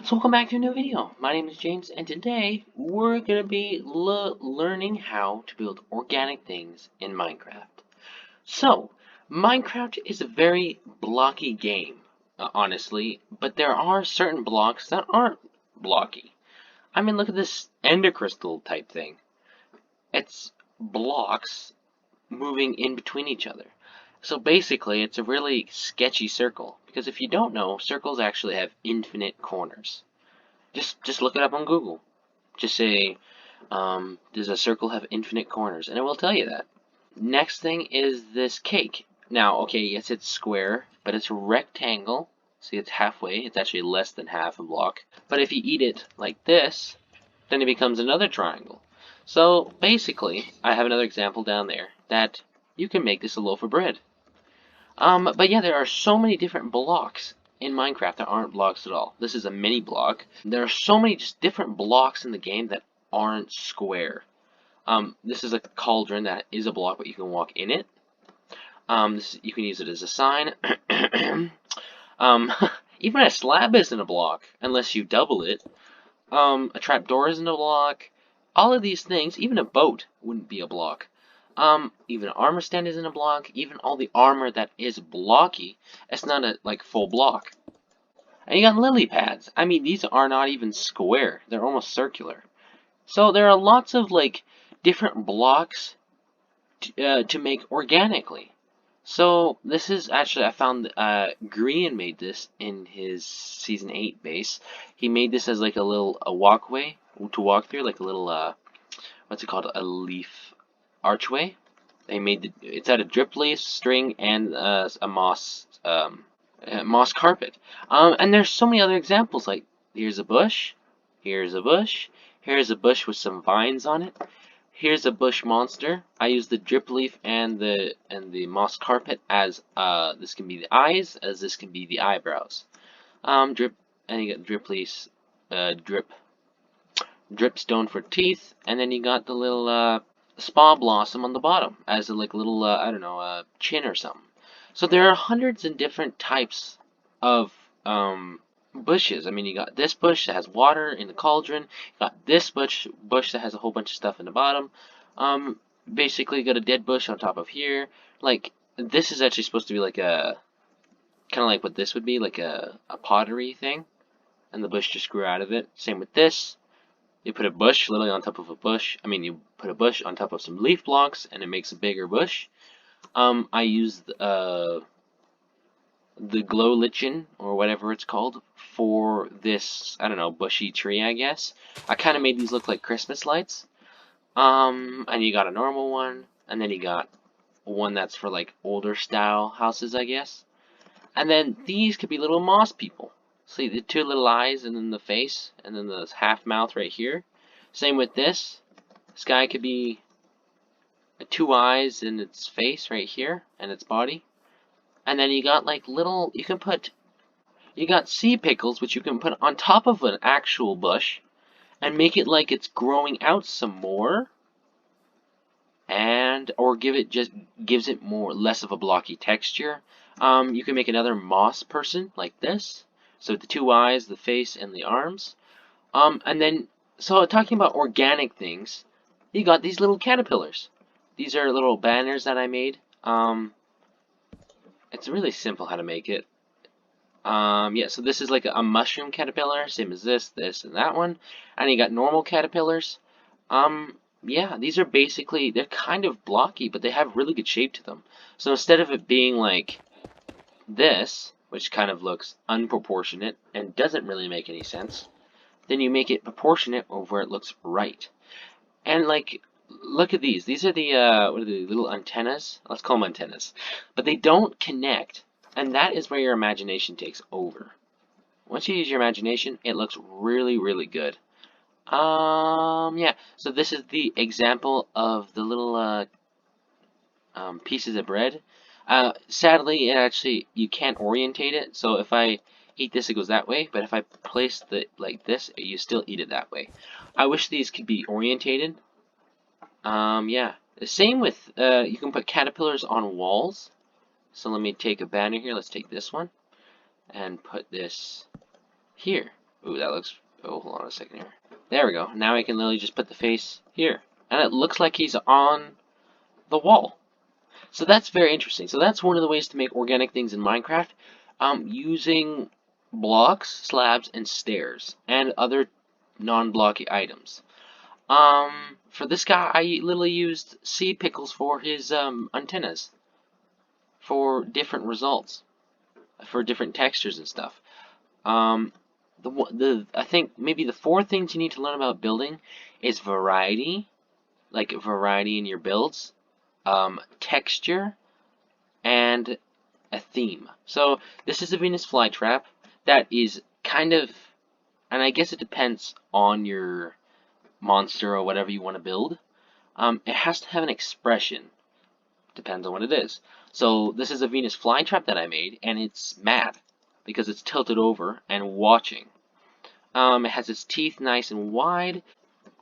So welcome back to a new video. My name is James, and today we're going to be learning how to build organic things in Minecraft. So, Minecraft is a very blocky game, honestly, but there are certain blocks that aren't blocky. I mean, look at this ender crystal type thing. It's blocks moving in between each other. So basically, it's a really sketchy circle, because if you don't know, circles actually have infinite corners. Just look it up on Google. Just say, does a circle have infinite corners? And it will tell you that. Next thing is this cake. Now, okay, yes, it's square, but it's a rectangle. See, it's halfway. It's actually less than half a block. But if you eat it like this, then it becomes another triangle. So basically, I have another example down there that you can make this a loaf of bread. But yeah, there are so many different blocks in Minecraft that aren't blocks at all. This is a mini block. There are so many just different blocks in the game that aren't square. This is a cauldron that is a block, but you can walk in it. You can use it as a sign. um, Even a slab isn't a block unless you double it. A trapdoor isn't a block. All of these things, even a boat wouldn't be a block. Even an armor stand isn't a block. Even all the armor that is blocky, it's not a full block. And you got lily pads. I mean, these are not even square. They're almost circular. So there are lots of different blocks to make organically. So this is actually, I found Green made this in his season 8 base. He made this as like a walkway to walk through, like a little what's it called, a leaf archway. It's out of drip leaf, string, and a moss carpet. And there's so many other examples. Like here's a bush, here's a bush, here's a bush with some vines on it. Here's a bush monster. I use the drip leaf and the moss carpet as this can be the eyes, as this can be the eyebrows. Drip, and you got drip leaves, drip stone for teeth, and then you got the little spa blossom on the bottom as a little I don't know, chin or something. So there are hundreds of different types of bushes. I mean, you got this bush that has water in the cauldron. You got this bush that has a whole bunch of stuff in the bottom. Um, Basically, you got a dead bush on top of here. Like this is actually supposed to be like a kind of like what this would be, like a pottery thing, and the bush just grew out of it. Same with this. You put a bush literally on top of a bush. I mean, you put a bush on top of some leaf blocks, and it makes a bigger bush. I used the glow lichen, or whatever it's called, for this, I don't know, bushy tree, I guess. I kind of made these look like Christmas lights. And you got a normal one, and then you got one that's for older style houses, I guess. And then these could be little moss people. See the two little eyes, and then the face, and then the half mouth right here. Same with this. This guy could be two eyes in its face right here, and its body. And then you got you got sea pickles, which you can put on top of an actual bush, and make it like it's growing out some more, or gives it less of a blocky texture. You can make another moss person like this, so the two eyes, the face, and the arms. And then, so talking about organic things, you got these little caterpillars. These are little banners that I made. It's really simple how to make it. Yeah, so this is like a mushroom caterpillar, same as this, and that one. And you got normal caterpillars. Yeah, these are basically, they're kind of blocky, but they have really good shape to them. So instead of it being like this, which kind of looks unproportionate and doesn't really make any sense, then you make it proportionate where it looks right. And look at these. These are the, what are the little antennas? Let's call them antennas. But they don't connect. And that is where your imagination takes over. Once you use your imagination, it looks really, really good. Yeah. So this is the example of the little pieces of bread. Sadly, you can't orientate it. So if I eat this, it goes that way. But if I place it like this, you still eat it that way. I wish these could be orientated. Yeah. The same with, you can put caterpillars on walls. So let me take a banner here. Let's take this one and put this here. Ooh, that looks. Oh, hold on a second here. There we go. Now I can literally just put the face here, and it looks like he's on the wall. So that's very interesting. So that's one of the ways to make organic things in Minecraft, using blocks, slabs, and stairs, and other non-blocky items. For this guy, I literally used sea pickles for his antennas for different results, for different textures and stuff. Um, the I think maybe the four things you need to learn about building is variety, like variety in your builds, texture, and a theme. So this is a Venus flytrap that is kind of, and I guess it depends on your monster or whatever you want to build. It has to have an expression. Depends on what it is. So this is a Venus flytrap that I made, and it's mad because it's tilted over and watching. It has its teeth nice and wide.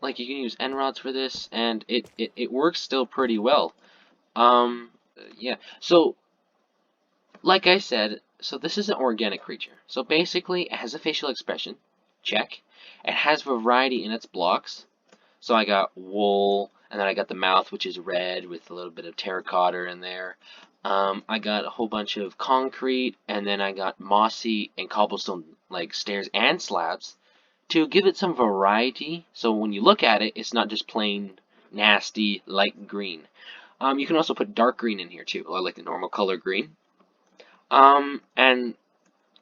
Like you can use end rods for this, and it works still pretty well. Yeah. So like I said, so this is an organic creature. So basically, it has a facial expression. Check. It has variety in its blocks. So I got wool, and then I got the mouth, which is red with a little bit of terracotta in there. I got a whole bunch of concrete, and then I got mossy and cobblestone like stairs and slabs to give it some variety. So when you look at it, it's not just plain nasty light green. You can also put dark green in here too, or like the normal color green. And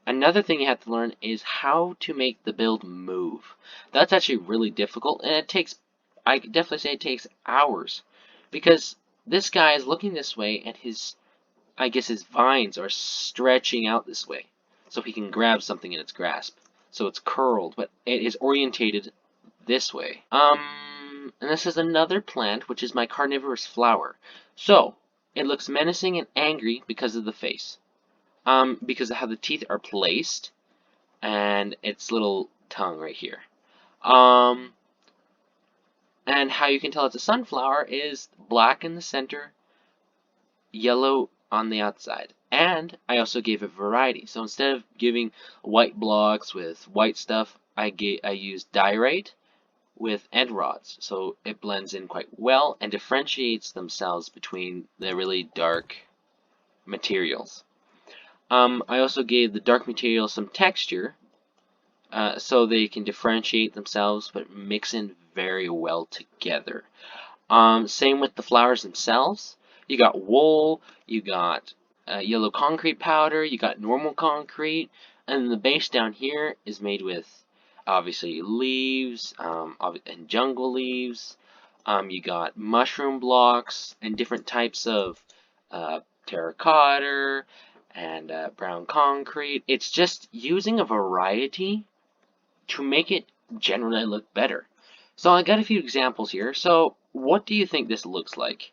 another thing you have to learn is how to make the build move. That's actually really difficult, and it takes, I could definitely say it takes hours, because this guy is looking this way, and I guess his vines are stretching out this way, so he can grab something in its grasp. So it's curled, but it is orientated this way. And this is another plant, which is my carnivorous flower. So, it looks menacing and angry because of the face. Because of how the teeth are placed and its little tongue right here. Um, and how you can tell it's a sunflower is black in the center, yellow on the outside. And I also gave it variety. So instead of giving white blocks with white stuff, I used diorite with end rods. So it blends in quite well and differentiates themselves between the really dark materials. I also gave the dark material some texture, so they can differentiate themselves but mix in very well together. Same with the flowers themselves. You got wool, you got yellow concrete powder, you got normal concrete, and the base down here is made with obviously leaves and jungle leaves. You got mushroom blocks and different types of terracotta and brown concrete. It's just using a variety to make it generally look better. So I got a few examples here. So what do you think this looks like?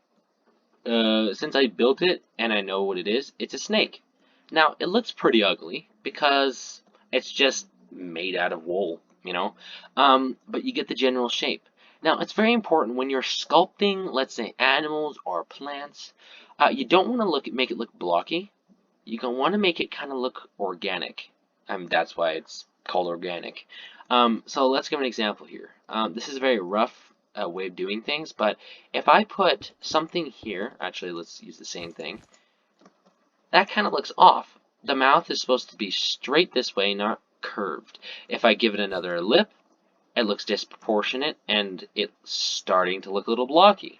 Since I built it and I know what it is, it's a snake. Now it looks pretty ugly because it's just made out of wool, you know. But you get the general shape. Now it's very important when you're sculpting, let's say animals or plants. You don't want to make it look blocky. You can want to make it kind of look organic. That's why it's called organic. So let's give an example here. This is a very rough way of doing things, but if I put something here, actually let's use the same thing, that kind of looks off. The mouth is supposed to be straight this way, not curved. If I give it another lip, it looks disproportionate and it's starting to look a little blocky.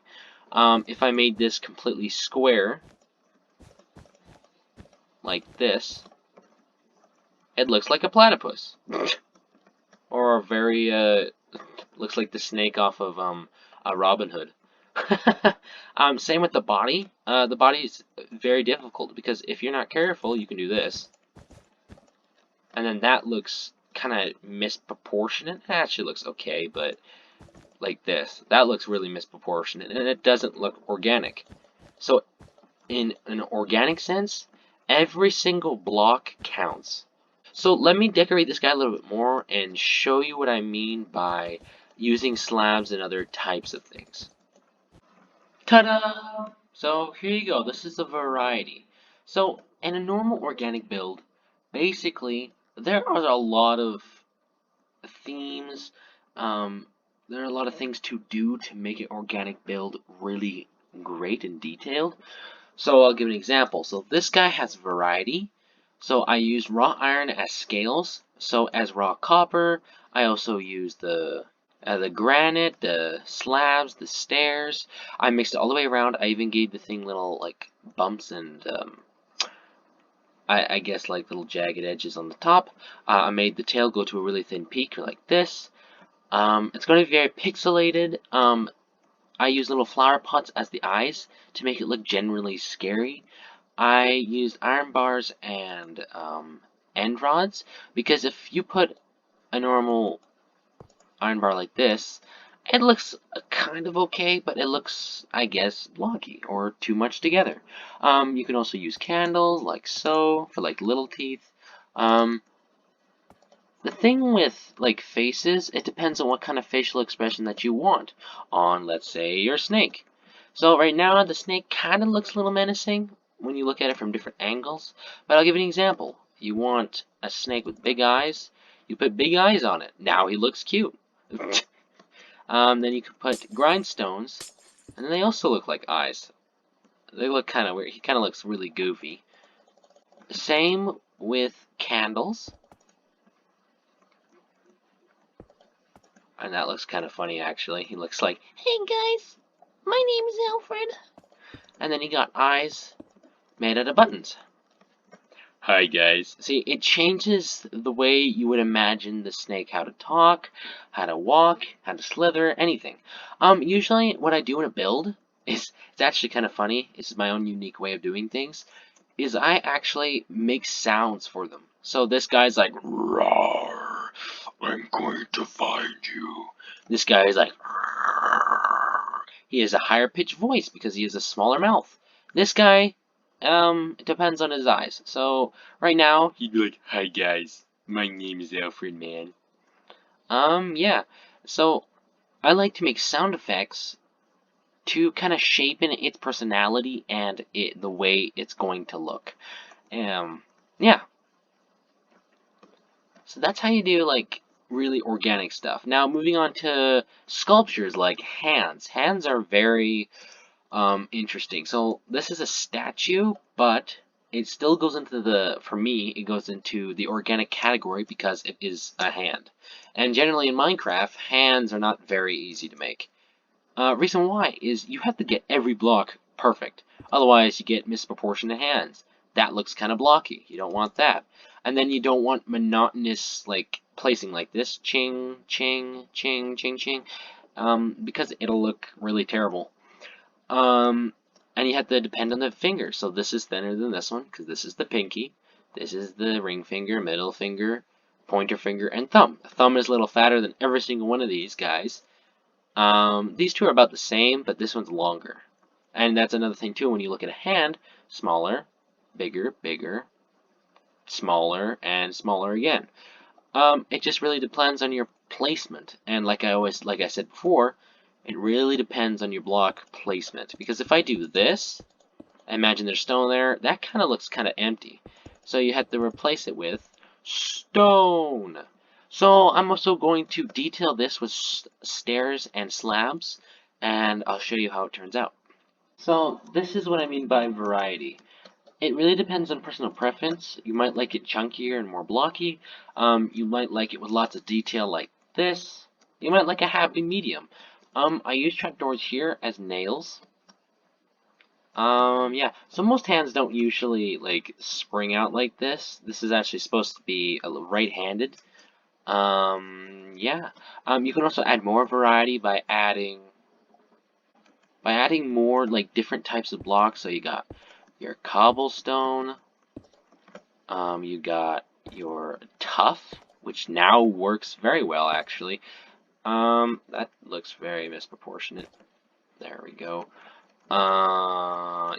If I made this completely square, like this, it looks like a platypus. Or a very, looks like the snake off of Robin Hood. Same with the body. The body is very difficult because if you're not careful, you can do this. And then that looks kind of misproportionate. It actually looks okay, but like this. That looks really misproportionate, and it doesn't look organic. So in an organic sense, every single block counts. So let me decorate this guy a little bit more and show you what I mean by using slabs and other types of things. Ta-da! So here you go. This is a variety. So in a normal organic build, basically there are a lot of themes. Um, there are a lot of things to do to make an organic build really great and detailed. So I'll give an example. So this guy has variety. So I use raw iron as scales. So as raw copper, I also use the granite, the slabs, the stairs. I mixed it all the way around. I even gave the thing little like bumps and I guess like little jagged edges on the top. I made the tail go to a really thin peak like this. It's going to be very pixelated. I use little flower pots as the eyes to make it look generally scary. I used iron bars and end rods because if you put a normal iron bar like this, it looks kind of okay, but it looks, I guess, blocky or too much together. You can also use candles like so for like little teeth. Um, the thing with like faces, it depends on what kind of facial expression that you want on, let's say, your snake. So right now the snake kind of looks a little menacing when you look at it from different angles, but I'll give you an example. You want a snake with big eyes, you put big eyes on it. Now he looks cute. Then you could put grindstones, and they also look like eyes. They look kind of weird. He kind of looks really goofy. Same with candles. And that looks kind of funny, actually. He looks like, hey guys, my name is Alfred. And then he got eyes made out of buttons. Hi guys. See, it changes the way you would imagine the snake how to talk, how to walk, how to slither, anything. Usually what I do in a build is, it's actually kind of funny. It's my own unique way of doing things. Is I actually make sounds for them. So this guy's like, roar, I'm going to find you. This guy is like, roar. He has a higher pitched voice because he has a smaller mouth. This guy, it depends on his eyes. So right now, he'd be like, hi guys, my name is Alfred, man. Yeah. So I like to make sound effects to kind of shape in its personality and the way it's going to look. Yeah. So that's how you do like really organic stuff. Now moving on to sculptures like hands. Hands are very interesting. So this is a statue, but it still goes into for me, it goes into the organic category because it is a hand. And generally in Minecraft, hands are not very easy to make. Reason why is you have to get every block perfect. Otherwise, you get misproportionate hands. That looks kind of blocky. You don't want that. And then you don't want monotonous like placing like this. Ching, ching, ching, ching, ching. Because it'll look really terrible. And you have to depend on the fingers. So this is thinner than this one because this is the pinky. This is the ring finger, middle finger, pointer finger, and thumb. The thumb is a little fatter than every single one of these guys. These two are about the same, but this one's longer. And that's another thing too, when you look at a hand, smaller, bigger, bigger, smaller, and smaller again. It just really depends on your placement. And like I said before, it really depends on your block placement. Because if I do this, imagine there's stone there, that kind of looks kind of empty. So you have to replace it with stone. So I'm also going to detail this with stairs and slabs, and I'll show you how it turns out. So this is what I mean by variety. It really depends on personal preference. You might like it chunkier and more blocky. You might like it with lots of detail like this. You might like a happy medium. I use trapdoors here as nails. Yeah, so most hands don't usually, like, spring out like this. This is actually supposed to be right-handed. Yeah. You can also add more variety by adding more, like, different types of blocks. So you got your cobblestone, you got your tuff, which now works very well, actually. That looks very misproportionate. There we go.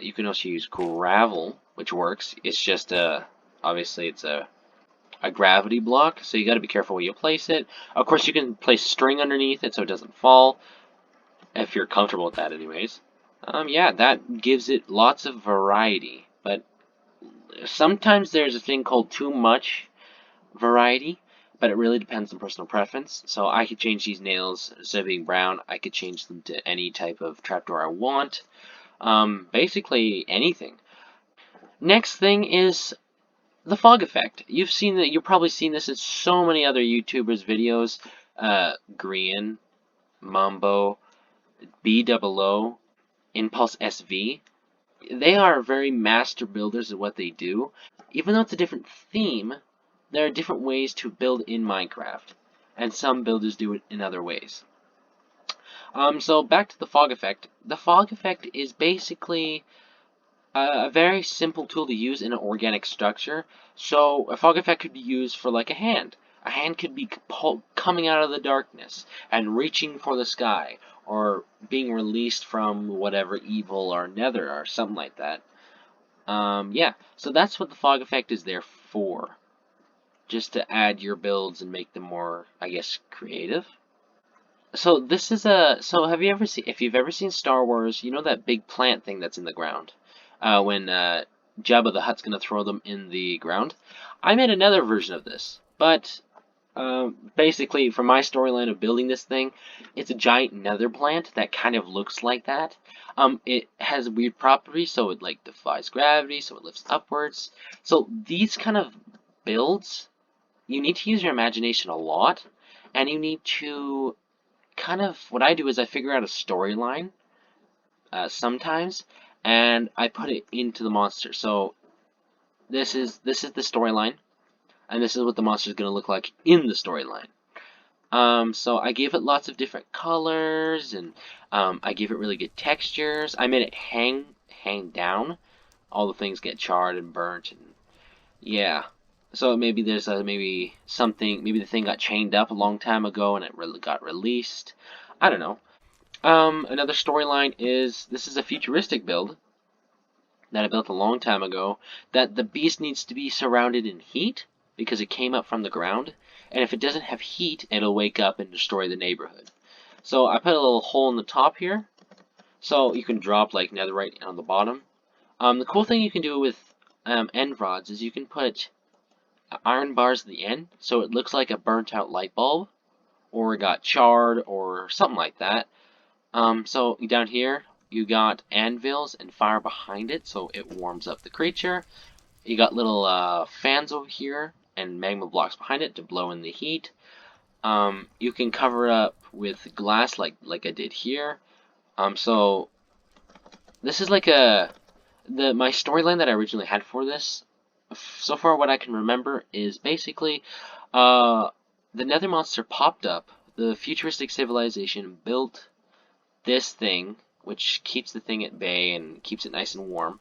You can also use gravel, which works. It's just obviously it's a gravity block, so you got to be careful where you place it. Of course, you can place string underneath it so it doesn't fall, if you're comfortable with that, anyways. Yeah, that gives it lots of variety, but sometimes there's a thing called too much variety, but it really depends on personal preference. So I could change these nails, instead of being brown, I could change them to any type of trapdoor I want. Basically anything. Next thing is the fog effect. You've probably seen this in so many other YouTubers' videos. Grian, Mambo, B00, Impulse SV. They are very master builders of what they do. Even though it's a different theme, there are different ways to build in Minecraft, and some builders do it in other ways. So back to the fog effect. The fog effect is basically a very simple tool to use in an organic structure. So a fog effect could be used for like a hand. A hand could be coming out of the darkness and reaching for the sky, or being released from whatever evil or nether or something like that. Yeah, so that's what the fog effect is there for. Just to add your builds and make them more, I guess, creative. So this is have you ever seen, if you've ever seen Star Wars, you know that big plant thing that's in the ground? When Jabba the Hutt's gonna throw them in the ground? I made another version of this, but basically, for my storyline of building this thing, it's a giant nether plant that kind of looks like that. It has weird properties, so it like defies gravity, so it lifts upwards. So these kind of builds, you need to use your imagination a lot, and you need to kind of, what I do is I figure out a storyline sometimes, and I put it into the monster. So this is the storyline, and this is what the monster is going to look like in the storyline. So I gave it lots of different colors, and I gave it really good textures. I made it hang down. All the things get charred and burnt, and yeah. So maybe there's maybe something, maybe the thing got chained up a long time ago and it got released. I don't know. Another storyline is this is a futuristic build that I built a long time ago, that the beast needs to be surrounded in heat because it came up from the ground, and if it doesn't have heat, it'll wake up and destroy the neighborhood. So I put a little hole in the top here, so you can drop like netherite on the bottom. The cool thing you can do with end rods is you can put iron bars at the end, so it looks like a burnt out light bulb, or it got charred, or something like that. So down here, you got anvils and fire behind it, so it warms up the creature. You got little fans over here and magma blocks behind it to blow in the heat. You can cover it up with glass like I did here. So this is like my storyline that I originally had for this. So far, what I can remember is basically the Nether monster popped up. The futuristic civilization built this thing, which keeps the thing at bay and keeps it nice and warm,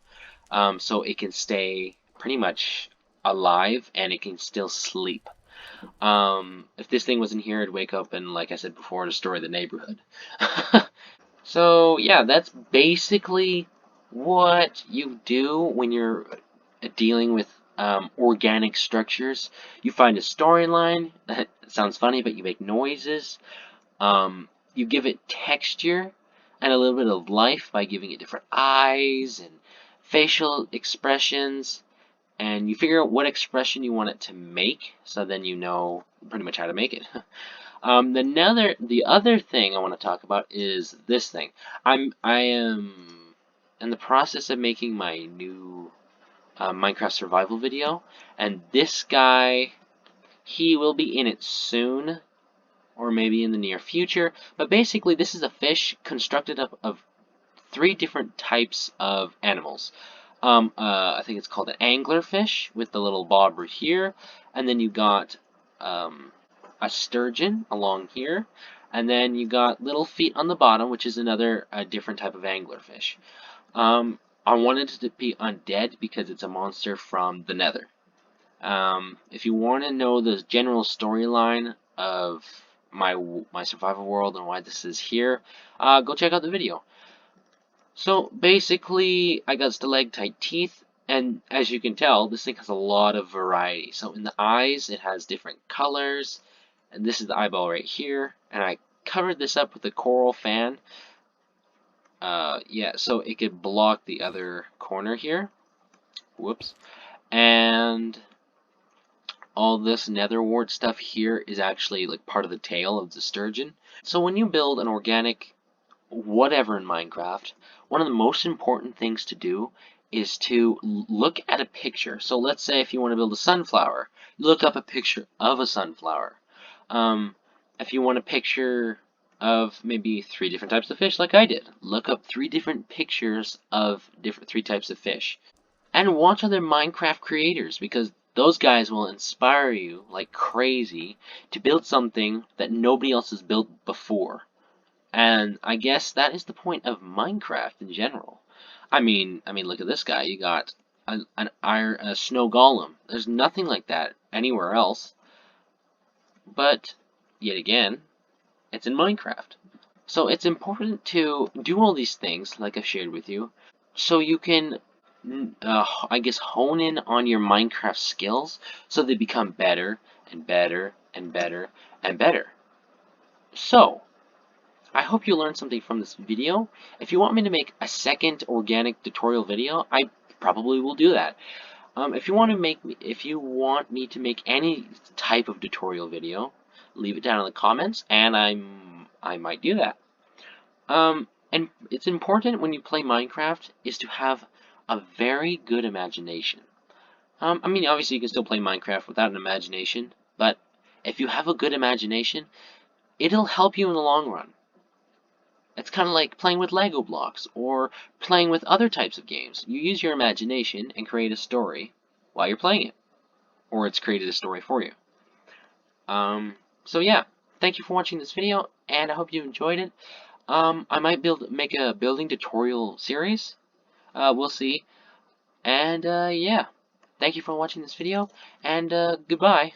so it can stay pretty much alive and it can still sleep. If this thing wasn't here, it'd wake up and, like I said before, destroy the neighborhood. So yeah, that's basically what you do when you're dealing with organic structures. You find a storyline. That sounds funny, but you make noises. You give it texture and a little bit of life by giving it different eyes and facial expressions, and you figure out what expression you want it to make, so then you know pretty much how to make it. The other thing I want to talk about is this thing. I am in the process of making my new Minecraft survival video, and this guy, he will be in it soon, or maybe in the near future. But basically, this is a fish constructed up of three different types of animals. I think it's called an anglerfish with the little bobber here, and then you got a sturgeon along here, and then you got little feet on the bottom, which is another different type of anglerfish. I wanted it to be undead because it's a monster from the Nether. If you want to know the general storyline of my survival world and why this is here, go check out the video. So basically, I got stalactite teeth, and as you can tell, this thing has a lot of variety. So in the eyes, it has different colors, and this is the eyeball right here, and I covered this up with a coral fan. Yeah, so it could block the other corner here. Whoops. And all this nether wart stuff here is actually like part of the tail of the sturgeon. So when you build an organic whatever in Minecraft, one of the most important things to do is to look at a picture. So let's say if you want to build a sunflower, you look up a picture of a sunflower. Um, if you want a picture of maybe 3 different types of fish, like I did, look up 3 different pictures of 3 types of fish. And watch other Minecraft creators because those guys will inspire you like crazy to build something that nobody else has built before. And I guess that is the point of Minecraft in general. Look at this guy. You got a snow golem. There's nothing like that anywhere else. But yet again, it's in Minecraft. So it's important to do all these things, like I've shared with you, so you can, I guess, hone in on your Minecraft skills, so they become better and better and better and better. So I hope you learned something from this video. If you want me to make a second organic tutorial video, I probably will do that. If you want me to make any type of tutorial video, leave it down in the comments, and I might do that. And it's important when you play Minecraft is to have a very good imagination. Obviously you can still play Minecraft without an imagination, but if you have a good imagination, it'll help you in the long run. It's kind of like playing with Lego blocks or playing with other types of games. You use your imagination and create a story while you're playing it, or it's created a story for you. So yeah, thank you for watching this video, and I hope you enjoyed it. I might make a building tutorial series. We'll see. And yeah, thank you for watching this video, and goodbye.